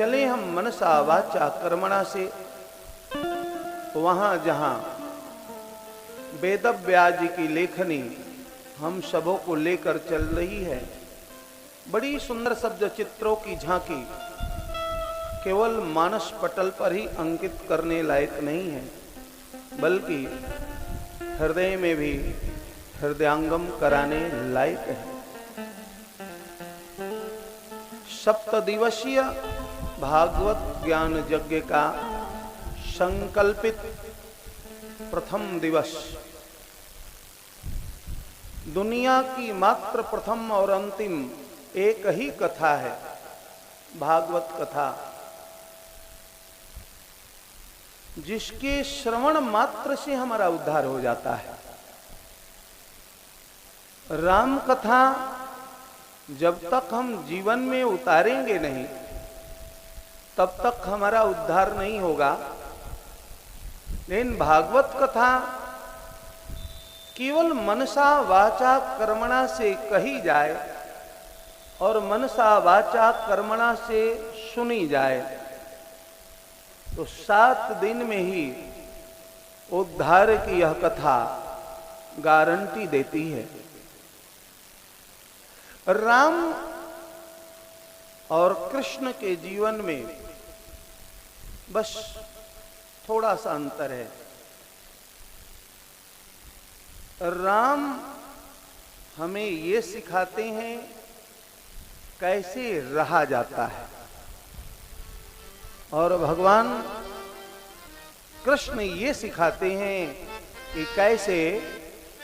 चले हम मनसा वाचा कर्मणा से वहां जहां वेदव्यास जी की लेखनी हम सबों को लेकर चल रही है। बड़ी सुंदर शब्द चित्रों की झांकी केवल मानस पटल पर ही अंकित करने लायक नहीं है, बल्कि हृदय में भी हृदयांगम कराने लायक है। सप्तदिवसीय भागवत ज्ञान यज्ञ का संकल्पित प्रथम दिवस, दुनिया की मात्र प्रथम और अंतिम एक ही कथा है, भागवत कथा, जिसके श्रवण मात्र से हमारा उद्धार हो जाता है। राम कथा जब तक हम जीवन में उतारेंगे नहीं, तब तक हमारा उद्धार नहीं होगा। लेकिन भागवत कथा केवल मनसा वाचा कर्मणा से कही जाए और मनसा वाचा कर्मणा से सुनी जाए तो 7 दिन में ही उद्धार की यह कथा गारंटी देती है। राम और कृष्ण के जीवन में बस थोड़ा सा अंतर है। राम हमें ये सिखाते हैं कैसे रहा जाता है, और भगवान कृष्ण ये सिखाते हैं कि कैसे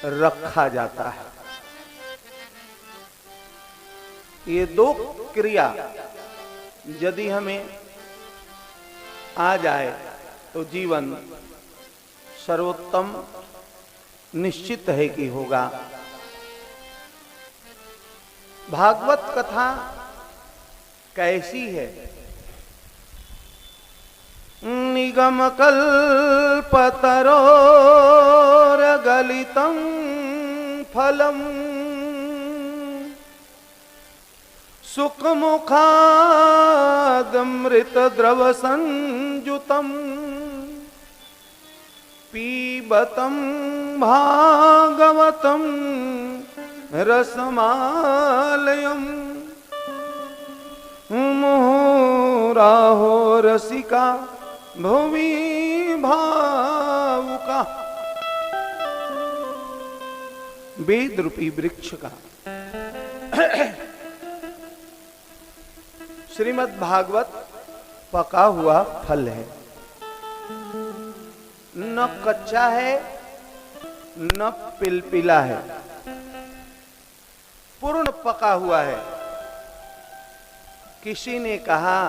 रखा जाता है। ये दो क्रिया यदि हमें आ जाए तो जीवन सर्वोत्तम निश्चित है कि होगा। भागवत कथा कैसी है? निगम कल्पतरोर्गलितं फलम् सुखमुखादमृत द्रव संयुतम् पीबतं भागवतं रसमालयम् मुहुराहो रसिका भूमि भावुका। वेद रूपी वृक्ष का श्रीमद् भागवत पका हुआ फल है, न कच्चा है न पिलपिला है, पूर्ण पका हुआ है। किसी ने कहा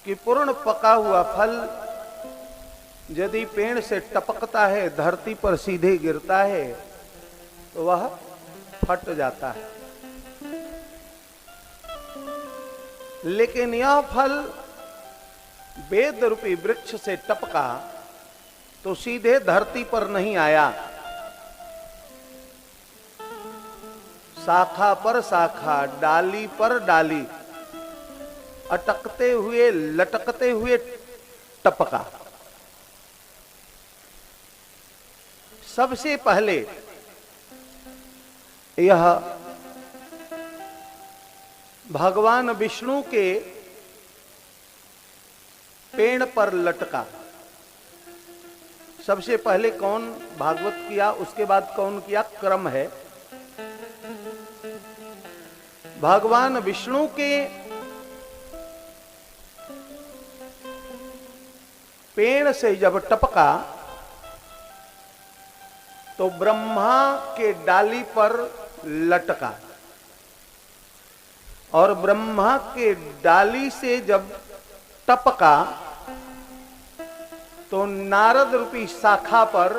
कि पूर्ण पका हुआ फल यदि पेड़ से टपकता है, धरती पर सीधे गिरता है तो वह फट जाता है, लेकिन यह फल वेद रूपी वृक्ष से टपका तो सीधे धरती पर नहीं आया, शाखा पर शाखा, डाली पर डाली, अटकते हुए लटकते हुए टपका। सबसे पहले यह भगवान विष्णु के पेड़ पर लटका। सबसे पहले कौन भागवत किया, उसके बाद कौन किया, क्रम है। भगवान विष्णु के पेड़ से जब टपका तो ब्रह्मा के डाली पर लटका, और ब्रह्मा के डाली से जब टपका तो नारद रूपी शाखा पर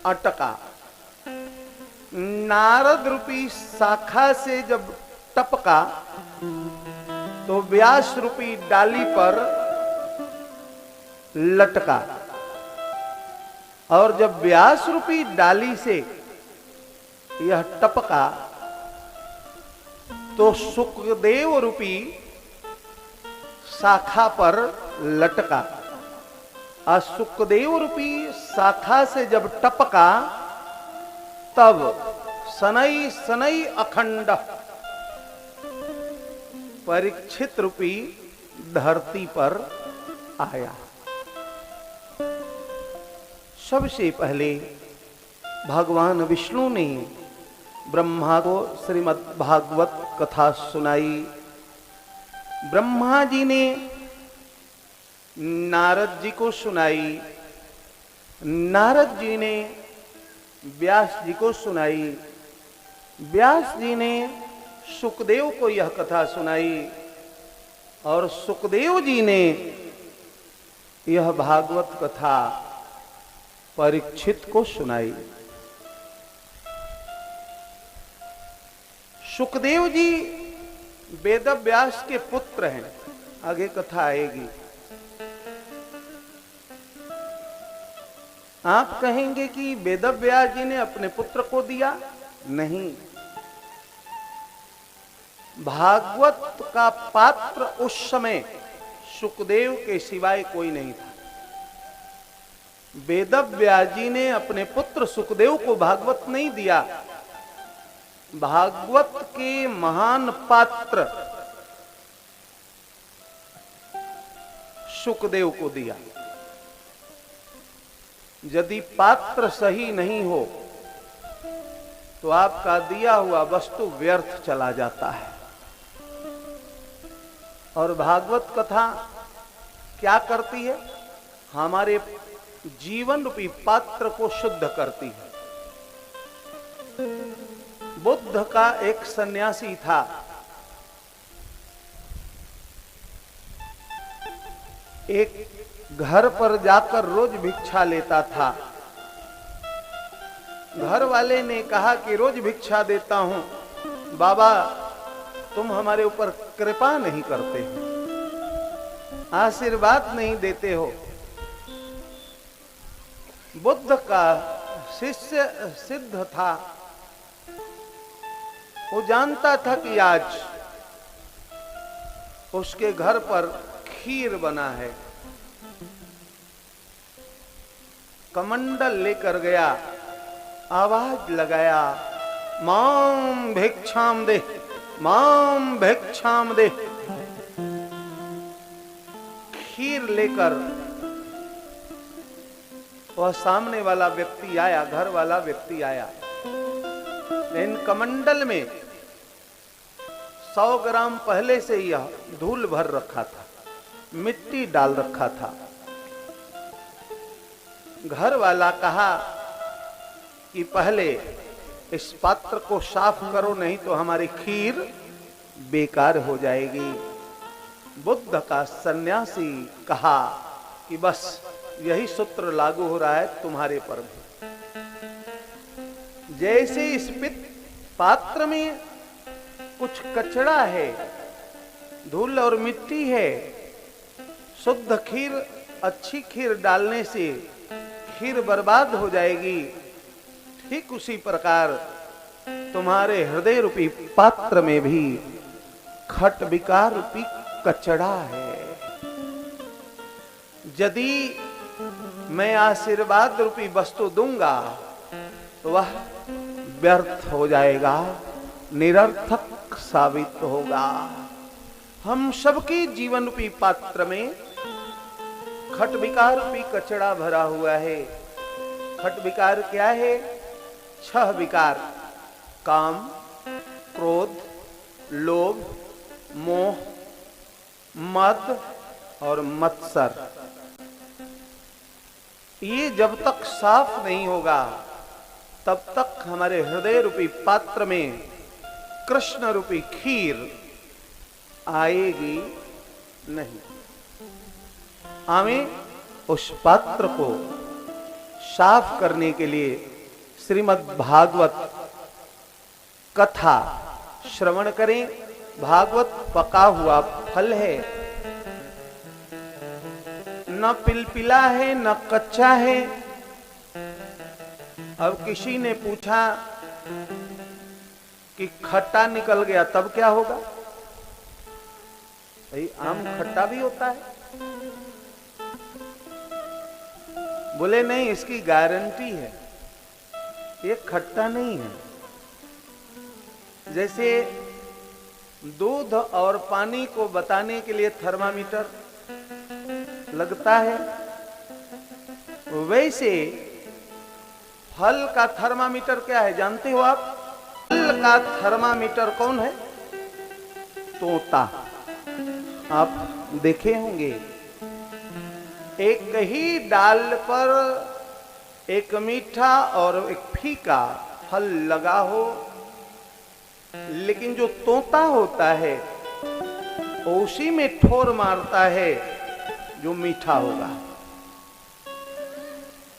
अटका। नारद रूपी शाखा से जब टपका तो व्यास रूपी डाली पर लटका, और जब व्यास रूपी डाली से यह टपका तो सुखदेव रूपी शाखा पर लटका। सुखदेव रूपी शाखा से जब टपका तब सनई सनई अखंड परीक्षित रूपी धरती पर आया। सबसे पहले भगवान विष्णु ने ब्रह्मा को श्रीमद् भागवत कथा सुनाई। ब्रह्मा जी ने नारद जी को सुनाई, नारद जी ने व्यास जी को सुनाई, व्यास जी ने सुखदेव को यह कथा सुनाई और सुखदेव जी ने यह भागवत कथा परीक्षित को सुनाई। सुखदेव जी वेद व्यास के पुत्र हैं, आगे कथा आएगी। आप कहेंगे कि वेद व्यास जी ने अपने पुत्र को दिया, नहीं। भागवत का पात्र उस समय सुखदेव के सिवाय कोई नहीं था। वेद व्यास जी ने अपने पुत्र सुखदेव को भागवत नहीं दिया, भागवत के महान पात्र सुखदेव को दिया। यदि पात्र सही नहीं हो तो आपका दिया हुआ वस्तु व्यर्थ चला जाता है। और भागवत कथा क्या करती है? हमारे जीवन रूपी पात्र को शुद्ध करती है। बुद्ध का एक सन्यासी था, एक घर पर जाकर रोज भिक्षा लेता था। घर वाले ने कहा कि रोज भिक्षा देता हूं, बाबा तुम हमारे ऊपर कृपा नहीं करते हो, आशीर्वाद नहीं देते हो। बुद्ध का शिष्य सिद्ध था, वो जानता था कि आज उसके घर पर खीर बना है। कमंडल लेकर गया, आवाज लगाया, माम भिक्षाम दे, माम भिक्षाम दे। खीर लेकर वह सामने वाला व्यक्ति आया, घर वाला व्यक्ति आया। इन कमंडल में 100 ग्राम पहले से यह धूल भर रखा था, मिट्टी डाल रखा था। घर वाला कहा कि पहले इस पात्र को साफ करो, नहीं तो हमारी खीर बेकार हो जाएगी। बुद्ध का सन्यासी कहा कि बस यही सूत्र लागू हो रहा है तुम्हारे पर भी। जैसे इस पात्र में कुछ कचरा है, धूल और मिट्टी है, शुद्ध खीर, अच्छी खीर डालने से खीर बर्बाद हो जाएगी, ठीक उसी प्रकार तुम्हारे हृदय रूपी पात्र में भी खट विकार रूपी कचड़ा है। यदि मैं आशीर्वाद रूपी वस्तु दूंगा तो वह व्यर्थ हो जाएगा, निरर्थक साबित होगा। हम सबके जीवन रूपी पात्र में खट विकार रूपी कचड़ा भरा हुआ है। खट विकार क्या है? 6 विकार, काम, क्रोध, लोभ, मोह, मद और मत्सर। ये जब तक साफ नहीं होगा तब तक हमारे हृदय रूपी पात्र में कृष्ण रूपी खीर आएगी नहीं। हमें उस पात्र को साफ करने के लिए श्रीमद् भागवत कथा श्रवण करें। भागवत पका हुआ फल है, न पिलपिला है न कच्चा है। अब किसी ने पूछा कि खट्टा निकल गया तब क्या होगा? भाई आम खट्टा भी होता है? बोले नहीं, इसकी गारंटी है, ये खट्टा नहीं है। जैसे दूध और पानी को बताने के लिए थर्मामीटर लगता है, वैसे फल का थर्मामीटर क्या है जानते हो आप? फल का थर्मामीटर कौन है? तोता। आप देखे होंगे, एक ही डाल पर एक मीठा और एक फीका फल लगा हो, लेकिन जो तोता होता है उसी में ठोर मारता है जो मीठा होगा।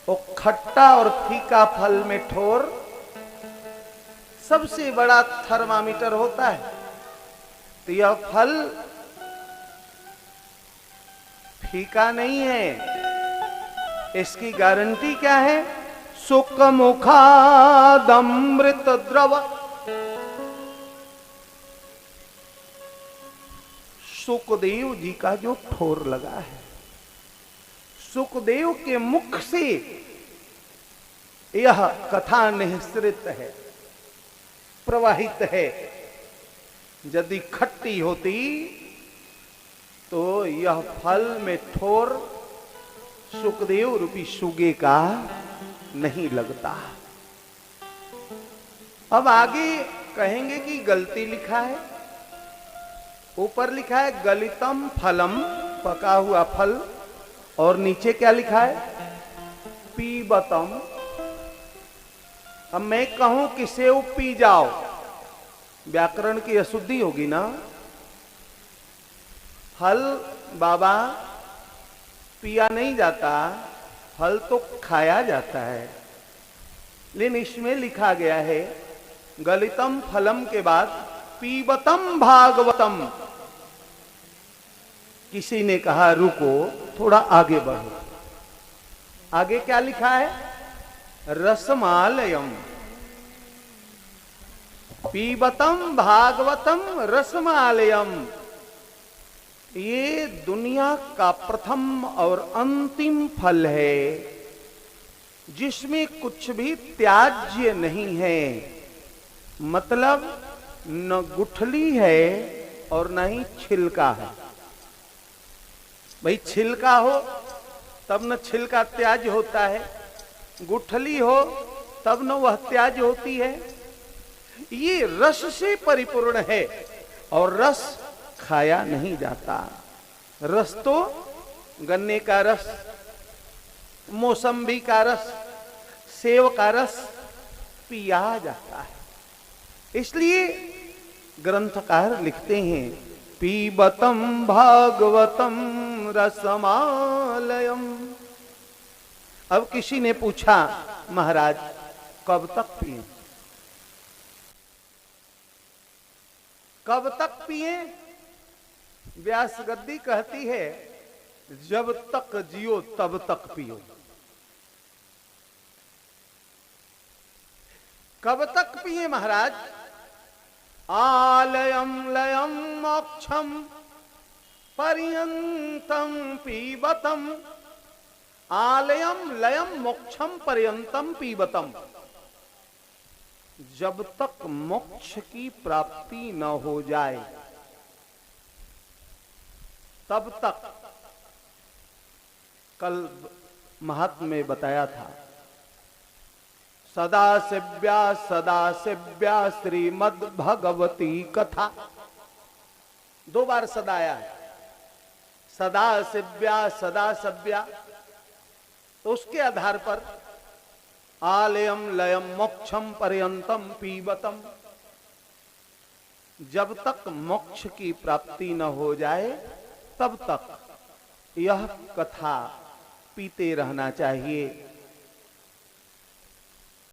वो खट्टा और फीका फल में ठोर सबसे बड़ा थर्मामीटर होता है। तो यह फल फीका नहीं है, इसकी गारंटी क्या है? सुख मुखादमृत द्रव। सुखदेव जी का जो ठोर लगा है, सुखदेव के मुख से यह कथा निःसृत है, प्रवाहित है। यदि खट्टी होती तो यह फल में ठोर सुखदेव रूपी सुगे का नहीं लगता। अब आगे कहेंगे कि गलती लिखा है। ऊपर लिखा है गलितम फलम, पका हुआ फल, और नीचे क्या लिखा है? पीबतम। अब मैं कहूं कि सेव पी जाओ, व्याकरण की अशुद्धि होगी ना। फल बाबा पिया नहीं जाता, फल तो खाया जाता है। लेकिन इसमें लिखा गया है गलितम फलम के बाद पीबतम भागवतम। किसी ने कहा रुको, थोड़ा आगे बढ़ो। आगे क्या लिखा है? रसमालयम। पीबतम भागवतम रसमालयम। ये दुनिया का प्रथम और अंतिम फल है जिसमें कुछ भी त्याज्य नहीं है। मतलब न गुठली है और न ही छिलका है। भाई छिलका हो तब न छिलका त्याज्य होता है, गुठली हो तब न वह त्याज्य होती है। ये रस से परिपूर्ण है और रस खाया नहीं जाता। रस तो गन्ने का रस, मौसम्बी का रस, सेव का रस पिया जाता है। इसलिए ग्रंथकार लिखते हैं पीबतम भागवतम रसमालयम। अब किसी ने पूछा महाराज कब तक पिए, कब तक पिए? व्यास गद्दी कहती है जब तक जियो तब तक पियो। कब तक पिए महाराज? आलयम लयम मोक्षम पर्यंतम पीबतम। आलयम लयम मोक्षम पर्यंतम पीबतम। जब तक मोक्ष की प्राप्ति न हो जाए तब तक। कल महात्म्य में बताया था सदा सेव्या श्रीमद् भगवती कथा। दो बार सदा आया है, सदा सेव्या। तो उसके आधार पर आलयम लयम मोक्षम पर्यंतम पीबतम। जब तक मोक्ष की प्राप्ति न हो जाए तब तक यह कथा पीते रहना चाहिए।